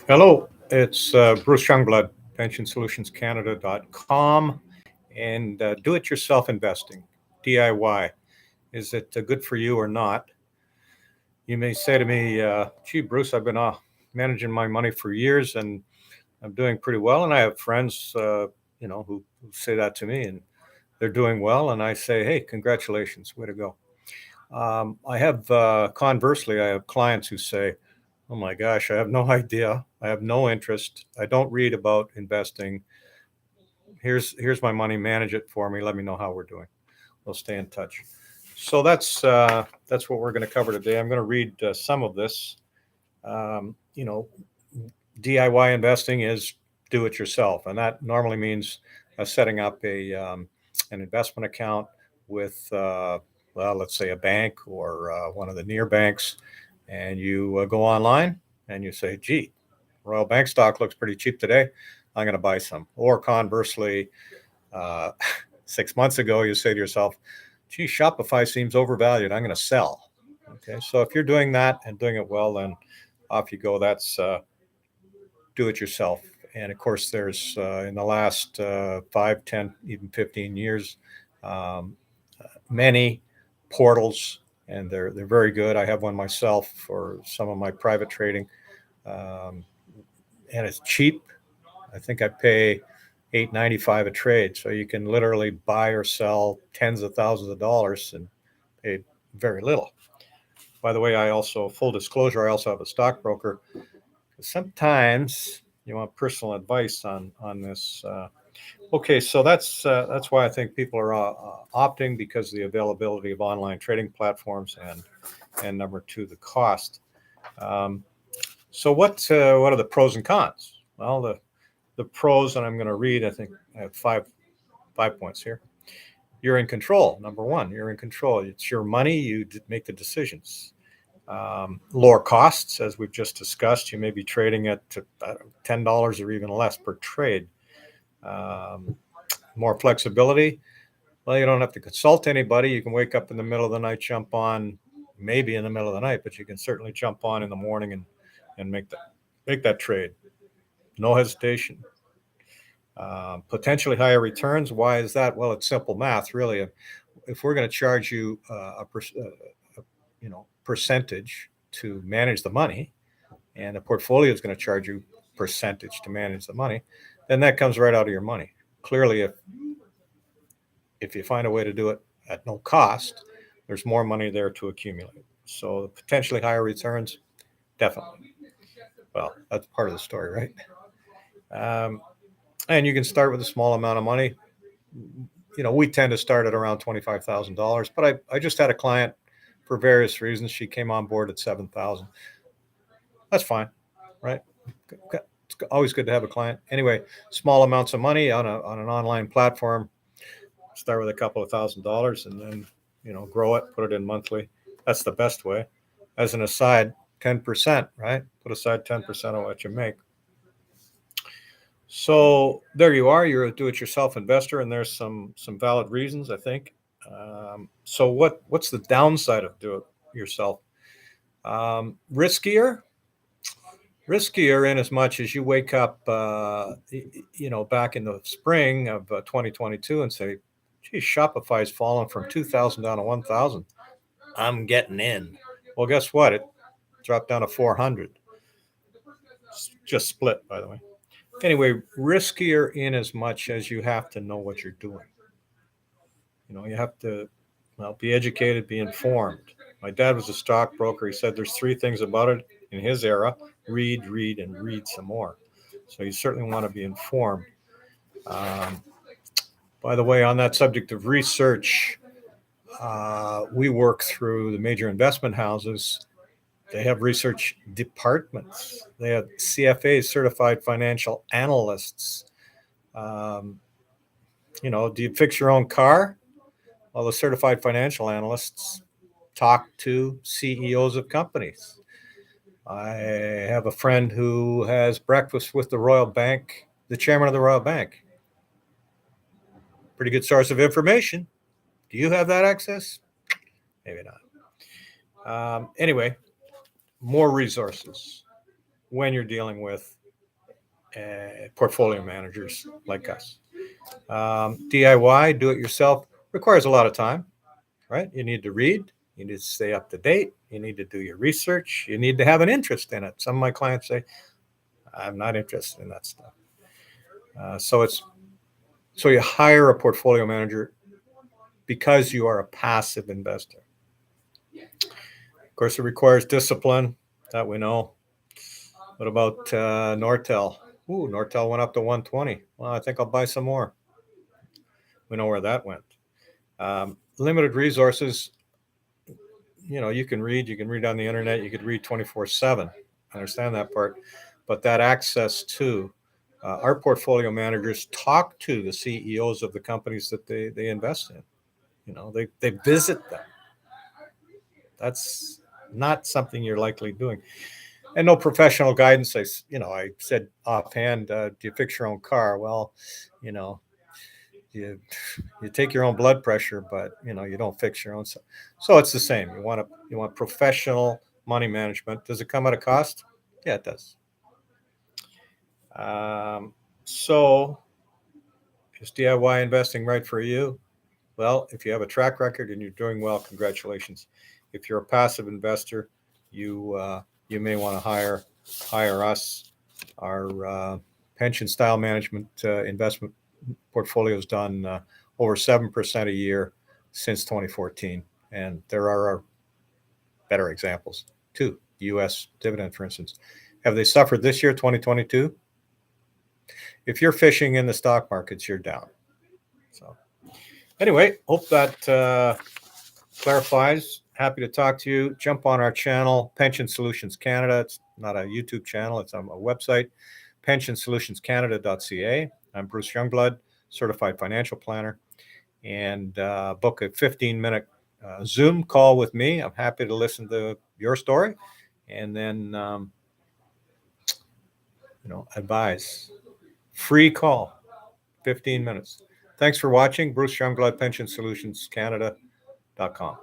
Hello, it's Bruce Youngblood, PensionSolutionsCanada.com, and do-it-yourself investing, DIY. Is it good for you or not? You may say to me, gee, Bruce, I've been managing my money for years and I'm doing pretty well. And I have friends, who say that to me and they're doing well. And I say, hey, congratulations, way to go. Conversely, I have clients who say, oh my gosh, I have no idea. I have no interest. I don't read about investing. Here's my money. Manage it for me. Let me know how we're doing. We'll stay in touch. So that's what we're going to cover today. I'm going to read some of this. Um, you know, DIY investing is do it yourself, and that normally means setting up an investment account with well, let's say a bank or one of the near banks, and you go online and you say, "Gee, Royal Bank stock looks pretty cheap today. I'm going to buy some." Or conversely, uh, 6 months ago, you say to yourself, "Gee, Shopify seems overvalued. I'm going to sell." Okay, so if you're doing that and doing it well, then off you go. That's do it yourself. And of course, there's in the last 5, 10, even 15 years, um, many portals, and they're very good. I have one myself for some of my private trading, um, and it's cheap. I think I pay 8.95 a trade, so you can literally buy or sell tens of thousands of dollars and pay very little. By the way, I also full disclosure, I also have a stockbroker. Sometimes you want personal advice on this. Okay, so that's why I think people are opting because of the availability of online trading platforms and number two, the cost. Um, so what are the pros and cons? Well, the pros, and I'm going to read. I think I have five points here. You're in control. Number one, you're in control. It's your money. You make the decisions. Lower costs, as we've just discussed. You may be trading at $10 or even less per trade. Um, More flexibility. Well, you don't have to consult anybody. You can wake up in the middle of the night, jump on, maybe in the middle of the night, but you can certainly jump on in the morning and make that trade. No hesitation. Potentially higher returns. Why is that? Well, it's simple math, really. If we're going to charge you percentage to manage the money, and a portfolio is going to charge you percentage to manage the money, then that comes right out of your money. Clearly, if you find a way to do it at no cost, there's more money there to accumulate. So potentially higher returns, definitely. Well, that's part of the story, right? Um, and you can start with a small amount of money. We tend to start at around $25,000, but I just had a client for various reasons. She came on board at 7,000. That's fine, right? It's always good to have a client. Anyway, small amounts of money on an online platform. Start with a couple of $1,000 and then grow it, put it in monthly. That's the best way. As an aside, 10%, right? Put aside 10% of what you make. So there you are. You're a do-it-yourself investor, and there's some valid reasons, I think. So what's the downside of do-it-yourself? Riskier in as much as you wake up, back in the spring of 2022 and say, "Gee, Shopify's fallen from 2,000 down to 1,000. I'm getting in." Well, guess what? It dropped down to 400. Just split, by the way. Anyway, riskier in as much as you have to know what you're doing. You have to, well, be educated, be informed. My dad was a stockbroker. He said there's three things about it in his era: read, read, and read some more. So you certainly want to be informed. Um, by the way, on that subject of research, we work through the major investment houses. They have research departments. They have CFAs, certified financial analysts. Um, do you fix your own car? Well, the certified financial analysts talk to CEOs of companies. I have a friend who has breakfast with the Royal Bank, the chairman of the Royal Bank. Pretty good source of information. Do you have that access? Maybe not. Anyway, more resources when you're dealing with portfolio managers like us. DIY, do it yourself, requires a lot of time, right? You need to read, you need to stay up to date, you need to do your research, you need to have an interest in it. Some of my clients say, I'm not interested in that stuff. So you hire a portfolio manager because you are a passive investor. Of course, it requires discipline, that we know. What about Nortel? Ooh, Nortel went up to 120. Well, I think I'll buy some more. We know where that went. Limited resources. You can read on the internet, you could read 24/7. I understand that part. But that access to our portfolio managers talk to the CEOs of the companies that they invest in. They visit them. That's not something you're likely doing. And no professional guidance. I said offhand, do you fix your own car? Well, you know, you take your own blood pressure, but you don't fix your own. So it's the same. You want professional money management. Does it come at a cost? Yeah, it does. So is DIY investing right for you? Well, if you have a track record and you're doing well, congratulations. If you're a passive investor, you may want to hire us. Our pension style management investment portfolio has done over 7% a year since 2014, and there are better examples too. U.S. dividend, for instance, have they suffered this year, 2022? If you're fishing in the stock markets, you're down. So anyway, hope that clarifies. Happy to talk to you. Jump on our channel, Pension Solutions Canada. It's not a YouTube channel, it's on a website, pensionsolutionscanada.ca. I'm Bruce Youngblood, certified financial planner, and book a 15-minute Zoom call with me. I'm happy to listen to your story and then advise. Free call, 15 minutes. Thanks for watching. Bruce Youngblood, pensionssolutionscanada.com.